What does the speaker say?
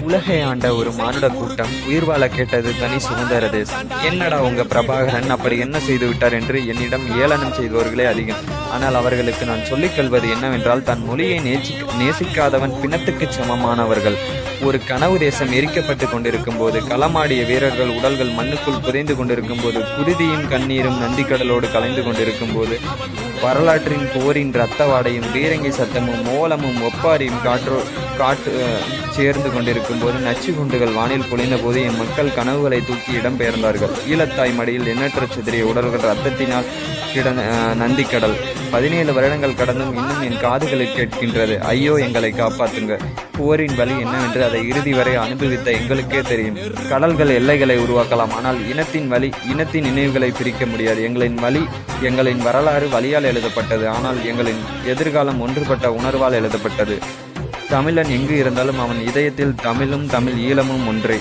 உலகை ஆண்ட ஒரு மானுட கூட்டம் உயிர் வாழ கேட்டது தனி சுதந்திர தேசம். என்னடா உங்க பிரபாகரன் அப்படி என்ன செய்து விட்டார் என்று என்னிடம் ஏளனம் செய்தவர்களே அதிகம். ஆனால் அவர்களுக்கு நான் சொல்லிக் கொள்வது என்னவென்றால், தன் மொழியை நேசிக்காதவன் பிணத்துக்கு சமமானவர்கள். ஒரு கனவு தேசம் எரிக்கப்பட்டு கொண்டிருக்கும் போது, களமாடிய வீரர்கள் உடல்கள் மண்ணுக்குள் புதைந்து கொண்டிருக்கும் போது, குருதியும் கண்ணீரும் நந்திக்கடலோடு கலைந்து கொண்டிருக்கும் போது, வரலாற்றின் போரின் இரத்த வாடையும் பீரங்கி சத்தமும் ஓலமும் ஒப்பாரியும் காற்று சேர்ந்து கொண்டிருக்கும் போது, நச்சு குண்டுகள் வானில் பொழிந்த போது என் மக்கள் கனவுகளை தூக்கி இடம்பெயர்ந்தார்கள். ஈழத்தாய் மடியில் எண்ணற்ற சிதறிய உடல்கள் இரத்தத்தினால் நந்திக்கடல். 17 வருடங்கள் கடந்தும் இன்னும் என் காதுகளில் கேட்கின்றது, ஐயோ எங்களை காப்பாற்றுங்க. போரின் வலி என்னவென்று அதை இறுதி வரை அனுபவித்த எங்களுக்கே தெரியும். கடல்கள் எல்லைகளை உருவாக்கலாம், ஆனால் இனத்தின் நினைவுகளை பிரிக்க முடியாது. எங்களின் வரலாறு வலியால் எழுதப்பட்டது, ஆனால் எங்களின் எதிர்காலம் ஒன்றுபட்ட உணர்வால் எழுதப்பட்டது. தமிழன் எங்கு இருந்தாலும் அவன் இதயத்தில் தமிழும் தமிழ் ஈழமும் ஒன்றே.